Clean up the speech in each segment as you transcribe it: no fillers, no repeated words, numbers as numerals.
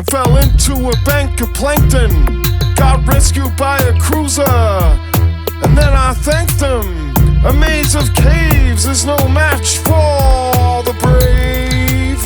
fell into a bank of plankton. Got rescued by a cruiser, and then I thanked them. A maze of caves is no match for the brave.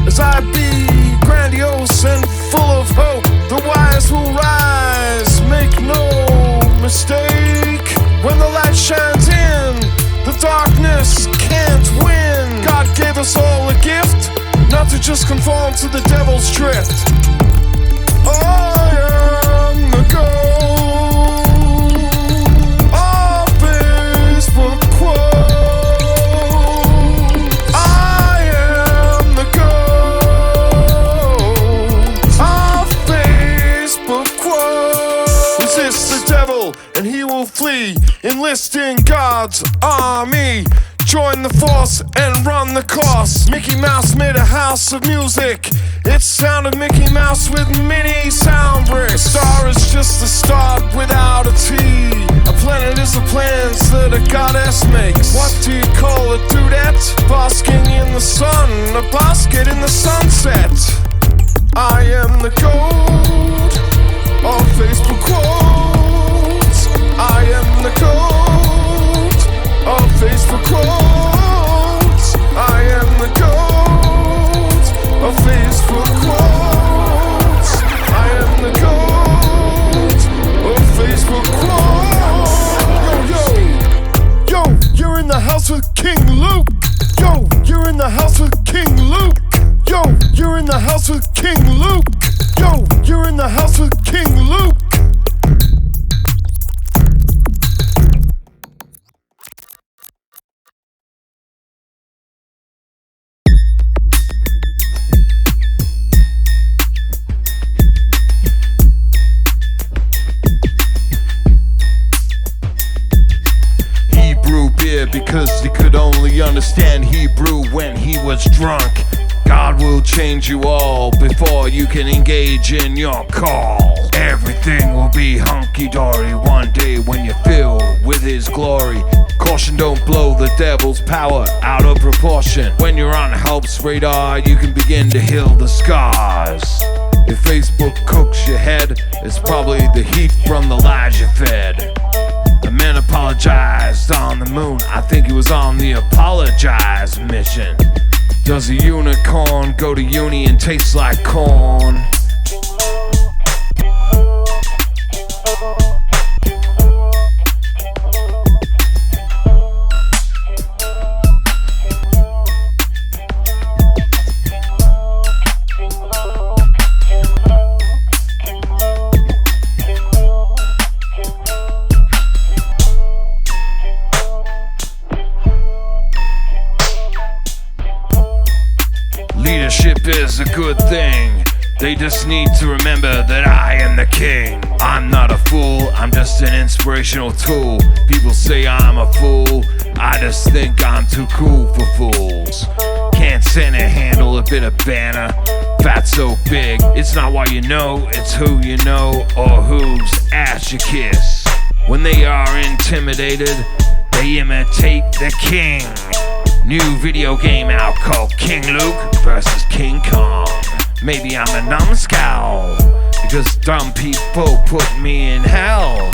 As I be grandiose and full of hope, the wise will rise, make no mistake. When the light shines in, the darkness can't win. God gave us all a gift, not to just conform to the devil's drift. I am the gold of Facebook quote. I am the gold of Facebook quote. Resist the devil and he will flee. Enlist in God's army. Join the force and run the course. Mickey Mouse made a house of music. It sounded Mickey Mouse with mini sound bricks. A star is just a start without a T. A planet is a plans that a goddess makes. What do you call a dudette? Basking in the sun, a basket in the sunset. I am the gold of Facebook quotes. I am the gold of Facebook quotes. I am the gold of Facebook quotes. I am the gold of Facebook quotes. Yo, you're in the house with King Luke. Yo, you're in the house with King Luke. Yo, you're in the house with King Luke. Yo, you're in the house with King Luke. Because he could only understand Hebrew when he was drunk. God will change you all before you can engage in your call. Everything will be hunky-dory one day when you're filled with his glory. Caution, don't blow the devil's power out of proportion. When you're on help's radar, you can begin to heal the scars. If Facebook cooks your head, it's probably the heat from the lies you fed. The man apologized on the moon. I think he was on the apologize mission. Does a unicorn go to uni and taste like corn? Leadership is a good thing. They just need to remember that I am the king. I'm not a fool, I'm just an inspirational tool. People say I'm a fool, I just think I'm too cool for fools. Can't stand to handle a bit of banner. Fat so big, it's not what you know, it's who you know or whose ass you kiss. When they are intimidated, they imitate the king. New video game out called King Luke versus King Kong. Maybe I'm a numbskull because dumb people put me in hell.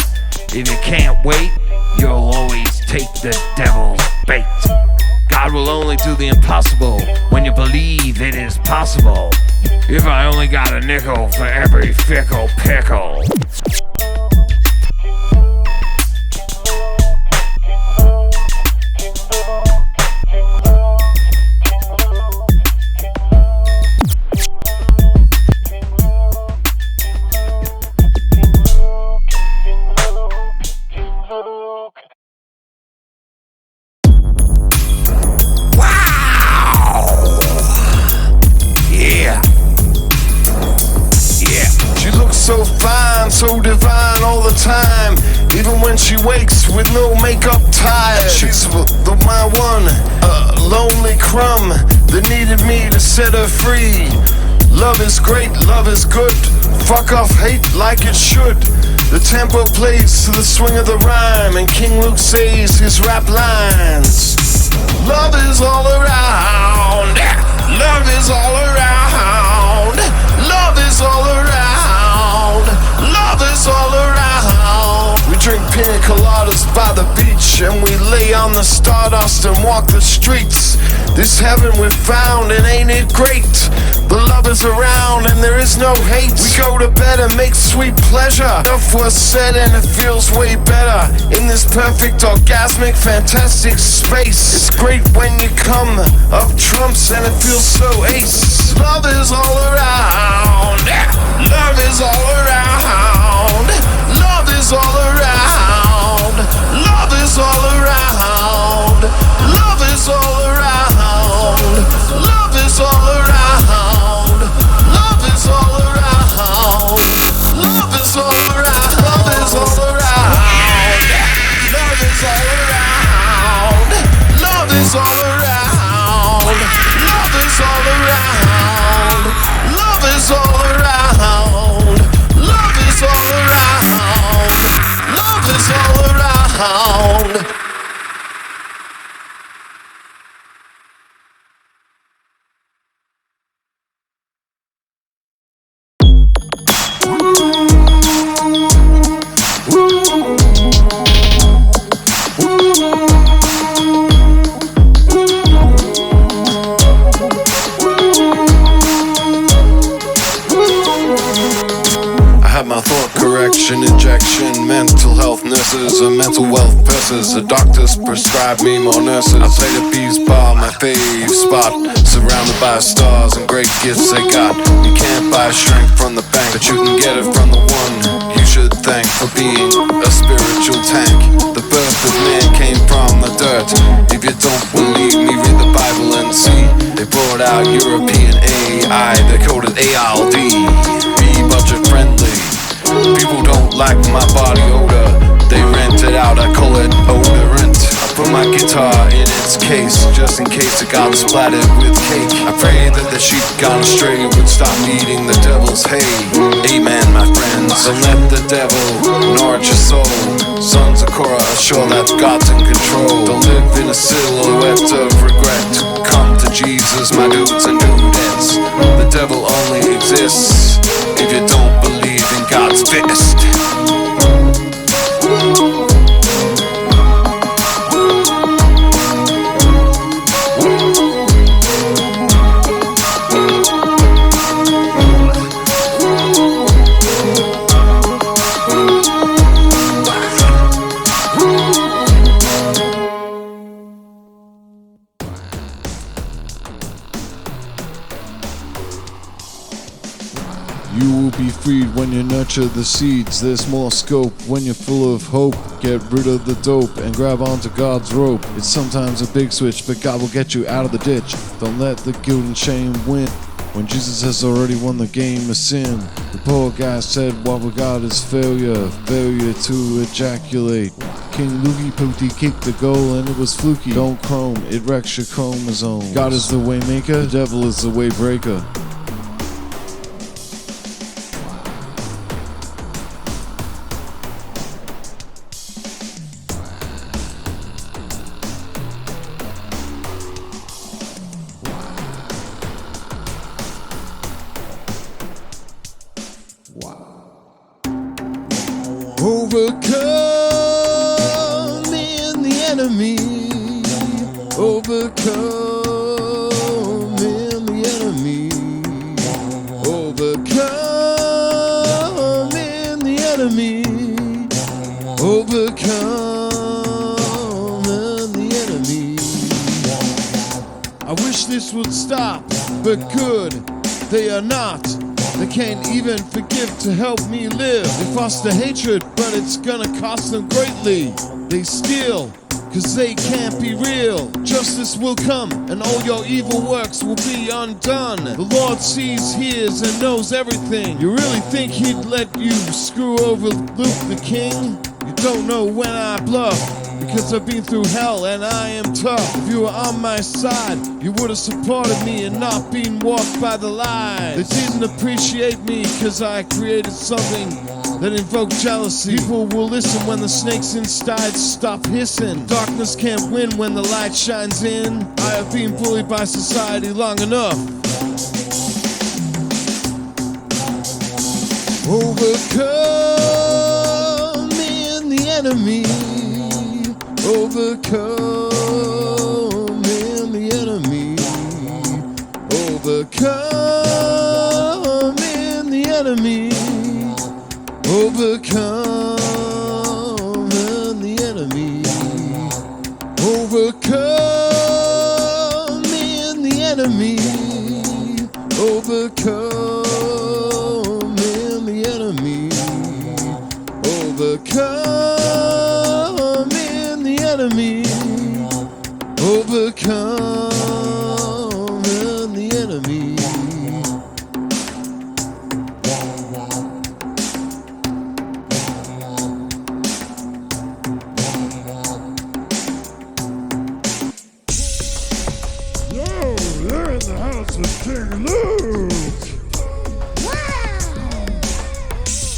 If you can't wait, you'll always take the devil's bait. God will only do the impossible when you believe it is possible. If I only got a nickel for every fickle pickle. So fine, so divine all the time. Even when she wakes with no makeup tired. She's my one, lonely crumb that needed me to set her free. Love is great, love is good. Fuck off hate like it should. The tempo plays to the swing of the rhyme, and King Luke says his rap lines. Love is all around. Love is all around. Love is all pina coladas by the beach, and we lay on the stardust and walk the streets. This heaven we found, and ain't it great? The love is around and there is no hate. We go to bed and make sweet pleasure. Enough was said and it feels way better in this perfect, orgasmic, fantastic space. It's great when you come up trumps and it feels so ace. Love is all around. Love is all around. Love is all around. Love is all around. Love is all around. Love is all around. Love is all around. Love is all around. Love is all around. Love is all around. Love is all around. Love is all around. Love is all around. Love is all around. Love is all around. Injection, mental health nurses and mental wealth purses. The doctors prescribe me more nurses. I play the Bees bar, my fave spot, surrounded by stars and great gifts they got. You can't buy strength from the bank, but you can get it from the one you should thank for being a spiritual tank. The birth of man came from the dirt. If you don't believe me, read the Bible and see. They brought out European AI, they coded ALD. Be budget friendly. People don't like my body odor. They rent it out, I call it odorant. I put my guitar in its case, just in case it got splattered with cake. I pray that the sheep gone astray would stop eating the devil's hay. Amen, my friends. Don't let the devil nourish your soul. Sons of Korah are sure that God's in control. Don't live in a silhouette of regret. Come to Jesus, my dudes and dudettes. The devil only exists if you don't believe in God's fist. You will be freed when you nurture the seeds. There's more scope when you're full of hope. Get rid of the dope and grab onto God's rope. It's sometimes a big switch, but God will get you out of the ditch. Don't let the guilt and shame win when Jesus has already won the game of sin. The poor guy said what we got is failure, failure to ejaculate. King Loogie Pooty kicked the goal and it was fluky. Don't chrome, it wrecks your chromosome. God is the way maker, the devil is the way breaker. Overcoming the enemy, overcoming the enemy, overcoming the enemy, overcoming the enemy. I wish this would stop, but good, they are not. They can't even forgive to help me live. They foster hatred, but it's gonna cost them greatly. They steal, cause they can't be real. Justice will come, and all your evil works will be undone. The Lord sees, hears, and knows everything. You really think he'd let you screw over Luke the King? You don't know when I bluff, because I've been through hell and I am tough. If you were on my side, you would have supported me and not been walked by the lies. They didn't appreciate me cause I created something that invoked jealousy. People will listen when the snakes inside stop hissing. Darkness can't win when the light shines in. I have been bullied by society long enough. Overcoming the enemy. enemy, overcoming the enemy, overcoming the enemy, overcoming the enemy, overcoming the enemy, overcoming the enemy, overcoming the enemy, overcoming the enemy. Yo, they're in the house of King Luke. Wow!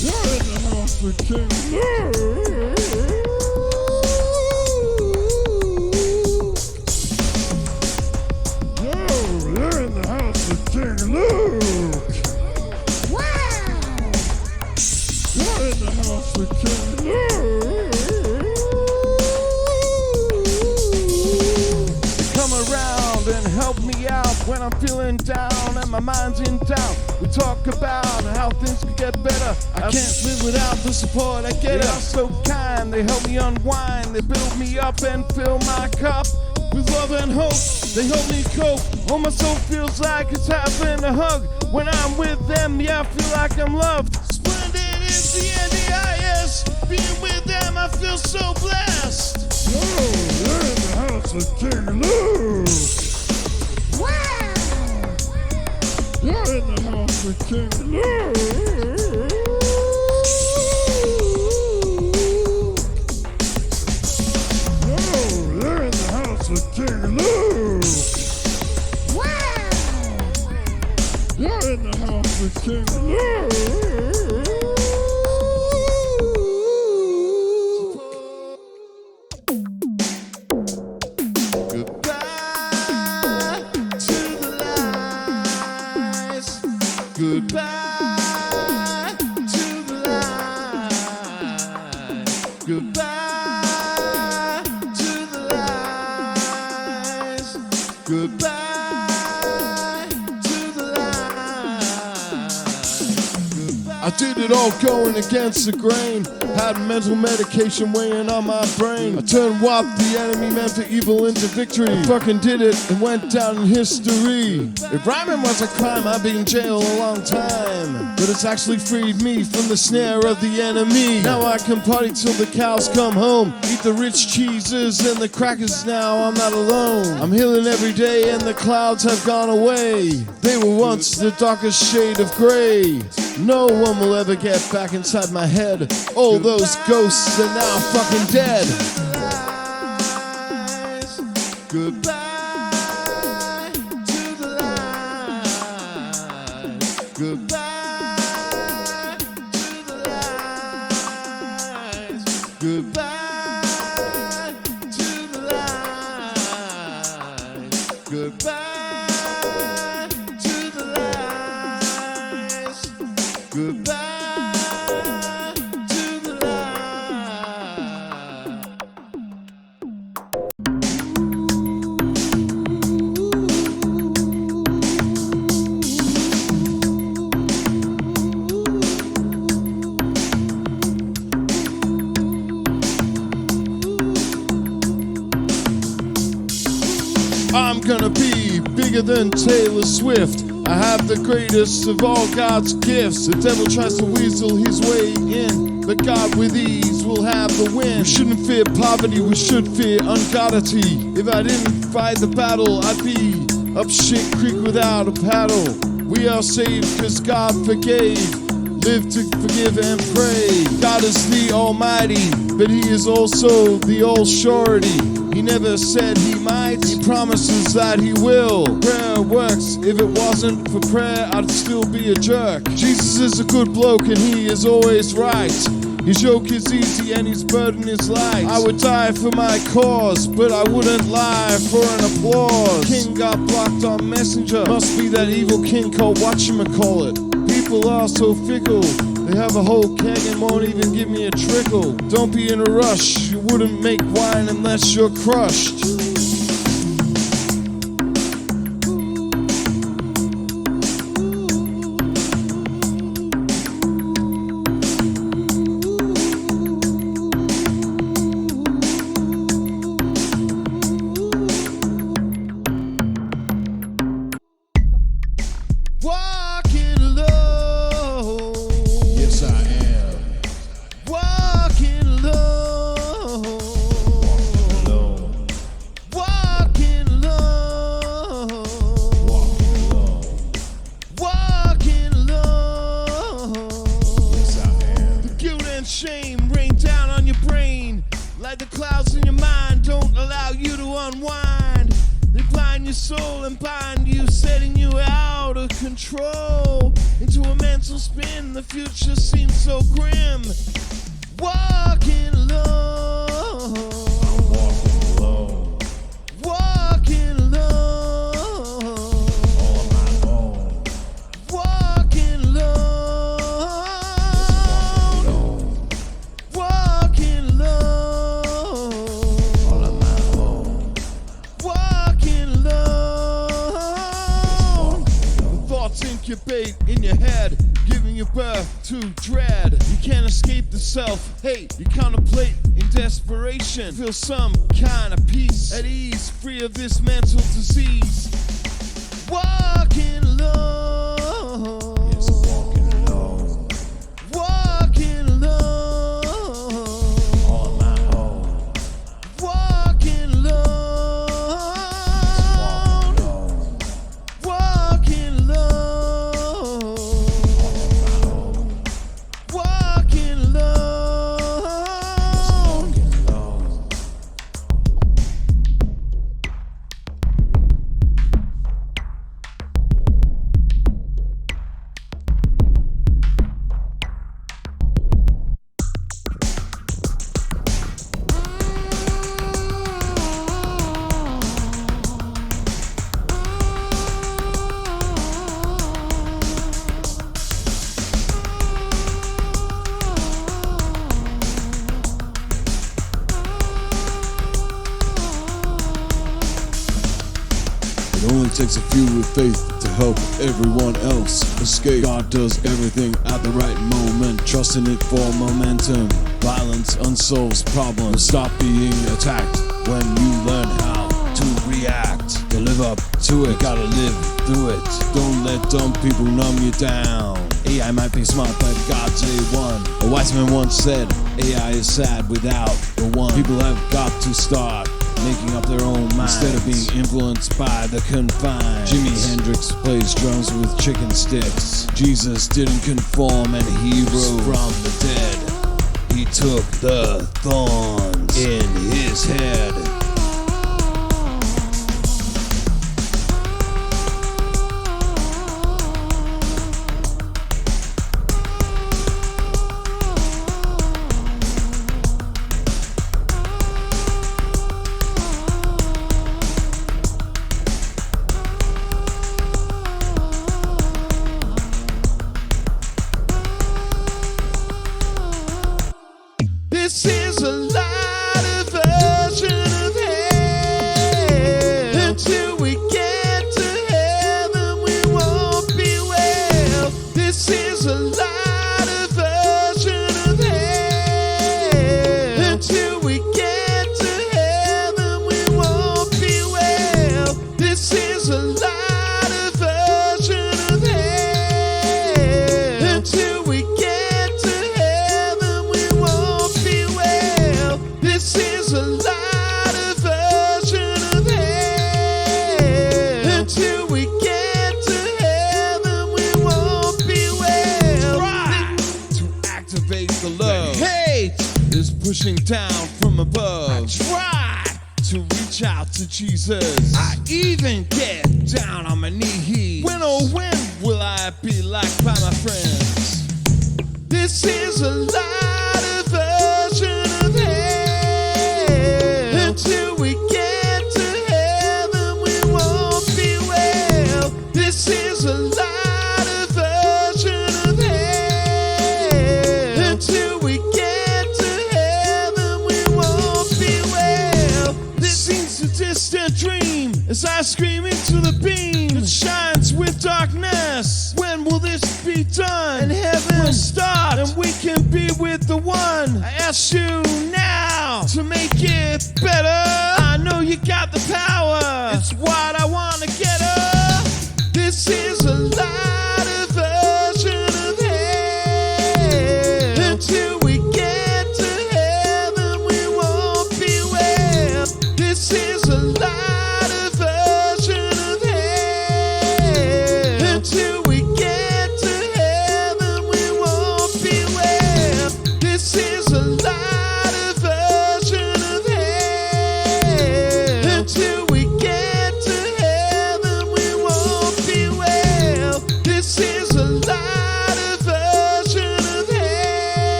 You're in the house of King Luke. Yo, they're in the house of King Luke. Wow! You're in the house of King Luke. Come around and help me out when I'm feeling down and my mind's in doubt. We talk about how things could get better. I can't live without the support I get. They are so kind, they help me unwind. They build me up and fill my cup with love and hope. They help me cope. Oh, my soul feels like it's having a hug. When I'm with them, yeah, I feel like I'm loved. Splendid is the NDIS. Being with them, I feel so blessed. Yo, they're in the house of King Luke. Wow! You're in the house of King Luke. Yo, they're in the house of King Luke. Wow! You're in the house of King Luke. Goodbye to the lies. Goodbye to the lies. Goodbye to the lies. Goodbye to the lies. Goodbye. I did it all going against the grain. Had mental medication weighing on my brain. I turned what the enemy meant for evil into victory. I fucking did it and went down in history. If rhyming was a crime, I'd be in jail a long time. But it's actually freed me from the snare of the enemy. Now I can party till the cows come home. Eat the rich cheeses and the crackers, now I'm not alone. I'm healing every day and the clouds have gone away. They were once the darkest shade of gray. No one will ever get back inside my head. All those ghosts are now fucking dead. Goodbye to the lies. Goodbye to the lies. Goodbye to the lies. Goodbye to the lies. Goodbye. I'm gonna be bigger than Taylor Swift. I have the greatest of all God's gifts. The devil tries to weasel his way in, but God with ease will have the win. We shouldn't fear poverty, we should fear ungodity. If I didn't fight the battle, I'd be up shit creek without a paddle. We are saved cause God forgave. Live to forgive and pray. God is the Almighty, but He is also the All-Surety. He never said He might, He promises that He will. Prayer works, if it wasn't for prayer, I'd still be a jerk. Jesus is a good bloke and He is always right. His yoke is easy and His burden is light. I would die for my cause, but I wouldn't lie for an applause. King got blocked on Messenger, must be that evil king called whatchamacallit. People are so fickle, They have a whole keg and won't even give me a trickle. Don't be in a rush, you wouldn't make wine unless you're crushed. Walking alone. Yes, I am. Walking alone. Walking alone. Walking alone. Yes, I am. The guilt and shame rain down on your brain like the clouds in your mind don't allow you to unwind. They blind your soul and bind you, setting you out of control into a mental spin. The future seems so grim. Walking alone. I'm walking alone. Walking alone. All on my own. Walking alone. Walking alone. All on my own. Walking alone. The thoughts incubate in your head, giving you birth to dread. You can't escape the self-hate. You contemplate in desperation. Feel some kind of peace, at ease, free of this mental disease. Walking alone. Yes, walking alone. Walking alone. All on my own. Walking alone. Walking alone. Walking alone. It only takes a few with faith to help everyone else escape. God does everything at the right moment, trusting it for momentum. Violence unsolves problems. Stop being attacked when you learn how to react. To live up to it, you gotta live through it. Don't let dumb people numb you down. AI might be smart, but God's A1. A wise man once said, AI is sad without the one. People have got to start making up their own minds instead of being influenced by the confines. Jimi Hendrix plays drums with chicken sticks. Jesus didn't conform and he rose from the dead. He took the thorns in his head. This is a lighter version of hell. Until we get to heaven, we won't be well. This is a lighter version of hell. Until we get to heaven, we won't be well. This is a lighter version of hell. Until we get to heaven, we won't be well. This is a lighter version of hell. Until we get to heaven, we won't be well. Try to activate the love. Hate is pushing down from above. I try to reach out to Jesus. I even get down on my knees. When oh when will I be liked by my friends? This is a lighter version of hell. Until we get to heaven, we won't be well. This is a lighter version of hell. screaming to the beam that shines with darkness. When will this be done? And heaven will start, and we can be with the one. I ask you now to make it better. I know you got the power. It's what I wanna get her. This is a lie.